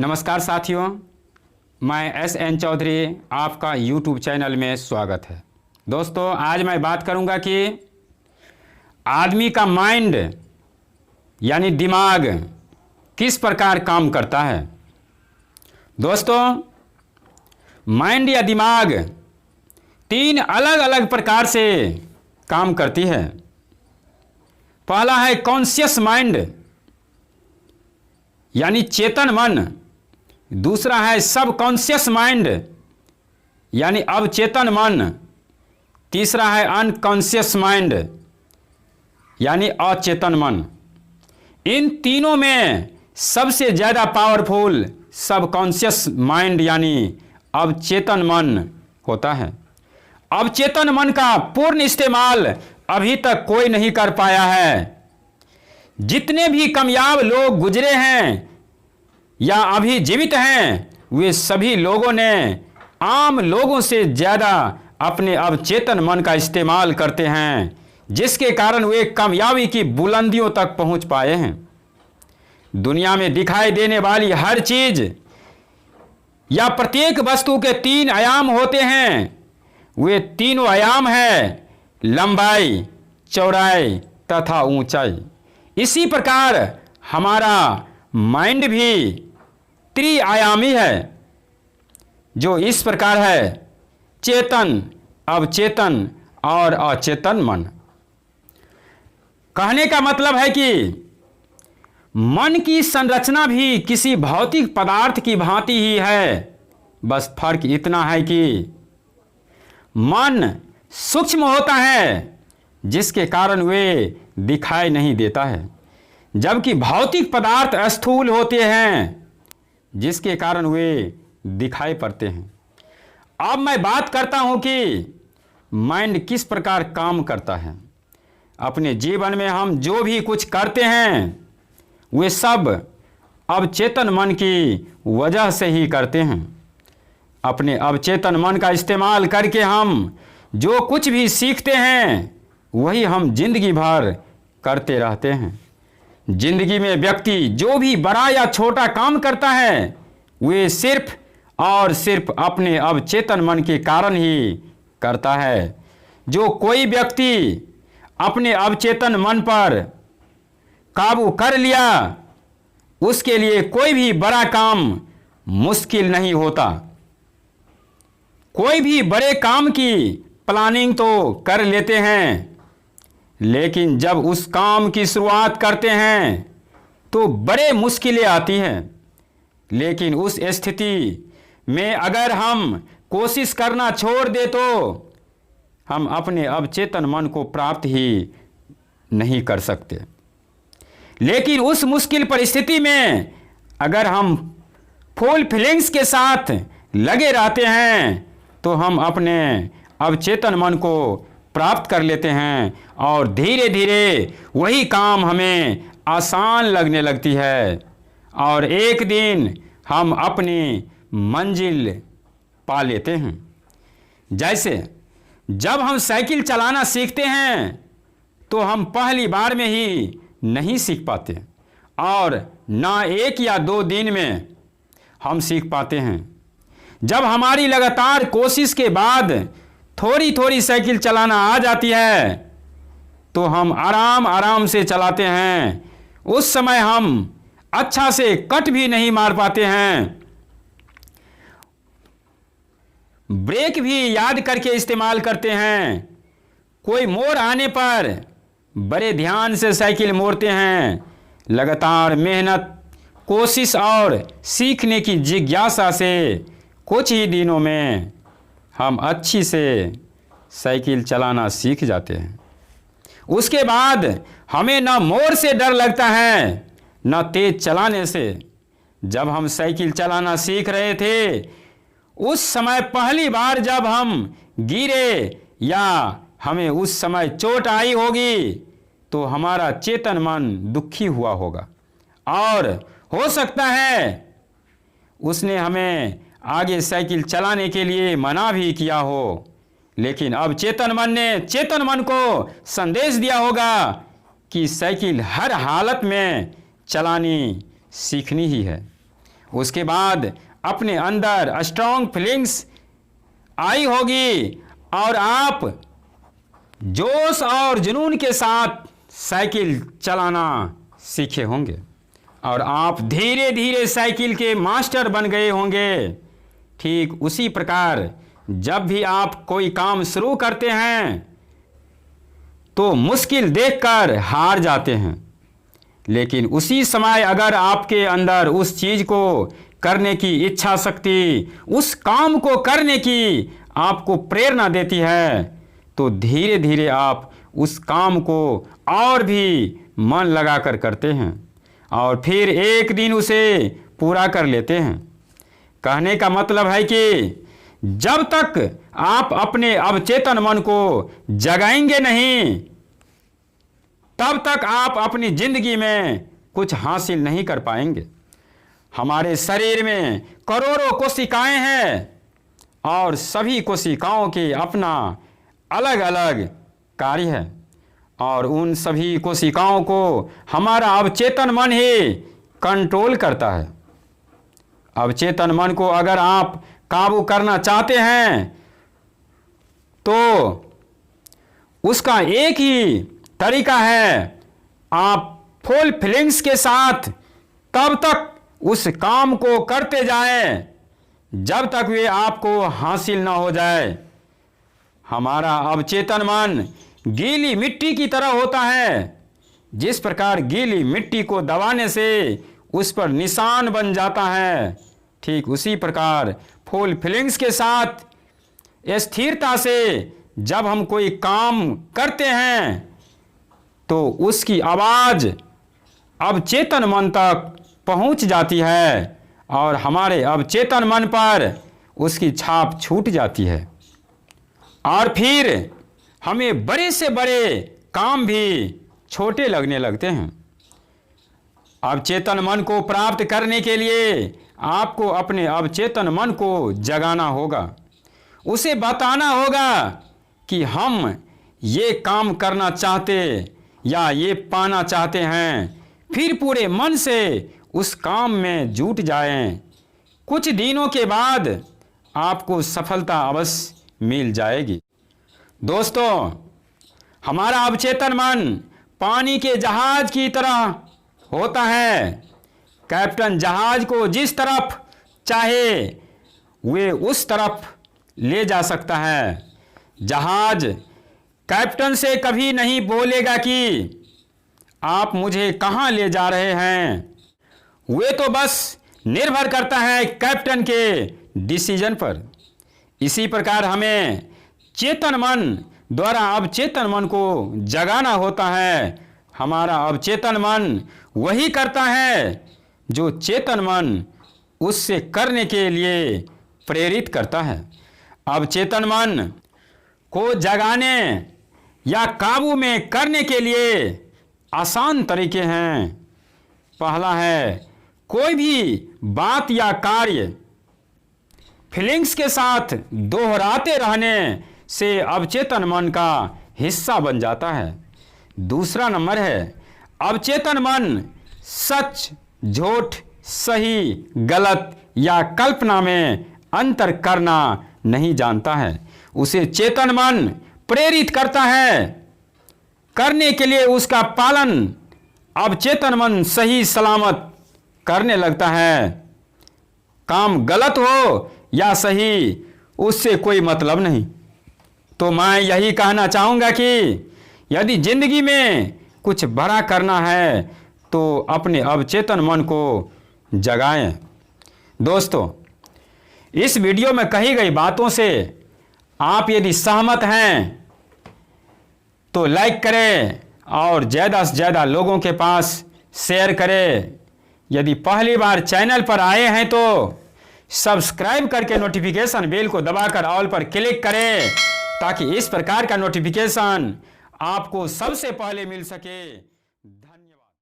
नमस्कार साथियों, मैं एस.एन. चौधरी, आपका यूट्यूब चैनल में स्वागत है। दोस्तों, आज मैं बात करूंगा कि आदमी का माइंड यानी दिमाग किस प्रकार काम करता है। दोस्तों, माइंड या दिमाग तीन अलग अलग प्रकार से काम करती है। पहला है कॉन्शियस माइंड यानी चेतन मन। दूसरा है सब कॉन्शियस माइंड यानी अवचेतन मन। तीसरा है अनकॉन्शियस माइंड यानी अचेतन मन। इन तीनों में सबसे ज़्यादा पावरफुल सब कॉन्शियस माइंड यानी अवचेतन मन होता है। अवचेतन मन का पूर्ण इस्तेमाल अभी तक कोई नहीं कर पाया है। जितने भी कामयाब लोग गुजरे हैं या अभी जीवित हैं, वे सभी लोगों ने आम लोगों से ज़्यादा अपने अवचेतन मन का इस्तेमाल करते हैं, जिसके कारण वे कामयाबी की बुलंदियों तक पहुंच पाए हैं। दुनिया में दिखाई देने वाली हर चीज़ या प्रत्येक वस्तु के तीन आयाम होते हैं। वे तीनों आयाम हैं लंबाई, चौड़ाई तथा ऊंचाई। इसी प्रकार हमारा माइंड भी त्रिआयामी है, जो इस प्रकार है चेतन, अवचेतन और अचेतन मन। कहने का मतलब है कि मन की संरचना भी किसी भौतिक पदार्थ की भांति ही है। बस फर्क इतना है कि मन सूक्ष्म होता है, जिसके कारण वे दिखाई नहीं देता है, जबकि भौतिक पदार्थ स्थूल होते हैं, जिसके कारण वे दिखाई पड़ते हैं। अब मैं बात करता हूं कि माइंड किस प्रकार काम करता है। अपने जीवन में हम जो भी कुछ करते हैं, वे सब अवचेतन मन की वजह से ही करते हैं। अपने अवचेतन मन का इस्तेमाल करके हम जो कुछ भी सीखते हैं, वही हम जिंदगी भर करते रहते हैं। जिंदगी में व्यक्ति जो भी बड़ा या छोटा काम करता है, वे सिर्फ और सिर्फ अपने अवचेतन मन के कारण ही करता है। जो कोई व्यक्ति अपने अवचेतन मन पर काबू कर लिया, उसके लिए कोई भी बड़ा काम मुश्किल नहीं होता। कोई भी बड़े काम की प्लानिंग तो कर लेते हैं, लेकिन जब उस काम की शुरुआत करते हैं तो बड़े मुश्किलें आती हैं। लेकिन उस स्थिति में अगर हम कोशिश करना छोड़ दे तो हम अपने अवचेतन मन को प्राप्त ही नहीं कर सकते। लेकिन उस मुश्किल परिस्थिति में अगर हम फुल फीलिंग्स के साथ लगे रहते हैं, तो हम अपने अवचेतन मन को प्राप्त कर लेते हैं और धीरे धीरे वही काम हमें आसान लगने लगती है और एक दिन हम अपनी मंजिल पा लेते हैं। जैसे जब हम साइकिल चलाना सीखते हैं, तो हम पहली बार में ही नहीं सीख पाते और ना एक या दो दिन में हम सीख पाते हैं। जब हमारी लगातार कोशिश के बाद थोड़ी थोड़ी साइकिल चलाना आ जाती है, तो हम आराम आराम से चलाते हैं। उस समय हम अच्छा से कट भी नहीं मार पाते हैं। ब्रेक भी याद करके इस्तेमाल करते हैं। कोई मोड़ आने पर बड़े ध्यान से साइकिल मोड़ते हैं। लगातार मेहनत, कोशिश और सीखने की जिज्ञासा से कुछ ही दिनों में हम अच्छी से साइकिल चलाना सीख जाते हैं। उसके बाद हमें न मोड़ से डर लगता है, न तेज चलाने से। जब हम साइकिल चलाना सीख रहे थे, उस समय पहली बार जब हम गिरे या हमें उस समय चोट आई होगी, तो हमारा चेतन मन दुखी हुआ होगा और हो सकता है उसने हमें आगे साइकिल चलाने के लिए मना भी किया हो। लेकिन अब चेतन मन ने चेतन मन को संदेश दिया होगा कि साइकिल हर हालत में चलानी सीखनी ही है। उसके बाद अपने अंदर स्ट्रॉन्ग फीलिंग्स आई होगी और आप जोश और जुनून के साथ साइकिल चलाना सीखे होंगे और आप धीरे धीरे साइकिल के मास्टर बन गए होंगे। ठीक उसी प्रकार जब भी आप कोई काम शुरू करते हैं तो मुश्किल देखकर हार जाते हैं, लेकिन उसी समय अगर आपके अंदर उस चीज़ को करने की इच्छा शक्ति, उस काम को करने की आपको प्रेरणा देती है, तो धीरे धीरे आप उस काम को और भी मन लगाकर करते हैं और फिर एक दिन उसे पूरा कर लेते हैं। कहने का मतलब है कि जब तक आप अपने अवचेतन मन को जगाएंगे नहीं, तब तक आप अपनी जिंदगी में कुछ हासिल नहीं कर पाएंगे। हमारे शरीर में करोड़ों कोशिकाएं हैं और सभी कोशिकाओं के अपना अलग अलग कार्य है और उन सभी कोशिकाओं को हमारा अवचेतन मन ही कंट्रोल करता है। अवचेतन मन को अगर आप काबू करना चाहते हैं तो उसका एक ही तरीका है, आप फुल फीलिंग्स के साथ तब तक उस काम को करते जाएं जब तक वे आपको हासिल ना हो जाए। हमारा अवचेतन मन गीली मिट्टी की तरह होता है। जिस प्रकार गीली मिट्टी को दबाने से उस पर निशान बन जाता है, ठीक उसी प्रकार फुल फीलिंग्स के साथ स्थिरता से जब हम कोई काम करते हैं तो उसकी आवाज़ अवचेतन मन तक पहुंच जाती है और हमारे अवचेतन मन पर उसकी छाप छूट जाती है और फिर हमें बड़े से बड़े काम भी छोटे लगने लगते हैं। अवचेतन मन को प्राप्त करने के लिए आपको अपने अवचेतन मन को जगाना होगा, उसे बताना होगा कि हम ये काम करना चाहते या ये पाना चाहते हैं, फिर पूरे मन से उस काम में जुट जाएं। कुछ दिनों के बाद आपको सफलता अवश्य मिल जाएगी। दोस्तों, हमारा अवचेतन मन पानी के जहाज की तरह होता है। कैप्टन जहाज को जिस तरफ चाहे वे उस तरफ ले जा सकता है। जहाज कैप्टन से कभी नहीं बोलेगा कि आप मुझे कहाँ ले जा रहे हैं। वे तो बस निर्भर करता है कैप्टन के डिसीजन पर। इसी प्रकार हमें चेतन मन द्वारा अवचेतन मन को जगाना होता है। हमारा अवचेतन मन वही करता है जो चेतन मन उससे करने के लिए प्रेरित करता है। अवचेतन मन को जगाने या काबू में करने के लिए आसान तरीके हैं। पहला है, कोई भी बात या कार्य फीलिंग्स के साथ दोहराते रहने से अवचेतन मन का हिस्सा बन जाता है। दूसरा नंबर है, अवचेतन मन सच झूठ, सही गलत या कल्पना में अंतर करना नहीं जानता है। उसे चेतन मन प्रेरित करता है करने के लिए, उसका पालन अवचेतन मन सही सलामत करने लगता है। काम गलत हो या सही, उससे कोई मतलब नहीं। तो मैं यही कहना चाहूँगा कि यदि जिंदगी में कुछ बड़ा करना है तो अपने अवचेतन मन को जगाएं। दोस्तों, इस वीडियो में कही गई बातों से आप यदि सहमत हैं तो लाइक करें और ज़्यादा से ज़्यादा लोगों के पास शेयर करें। यदि पहली बार चैनल पर आए हैं तो सब्सक्राइब करके नोटिफिकेशन बेल को दबाकर ऑल पर क्लिक करें ताकि इस प्रकार का नोटिफिकेशन आपको सबसे पहले मिल सके।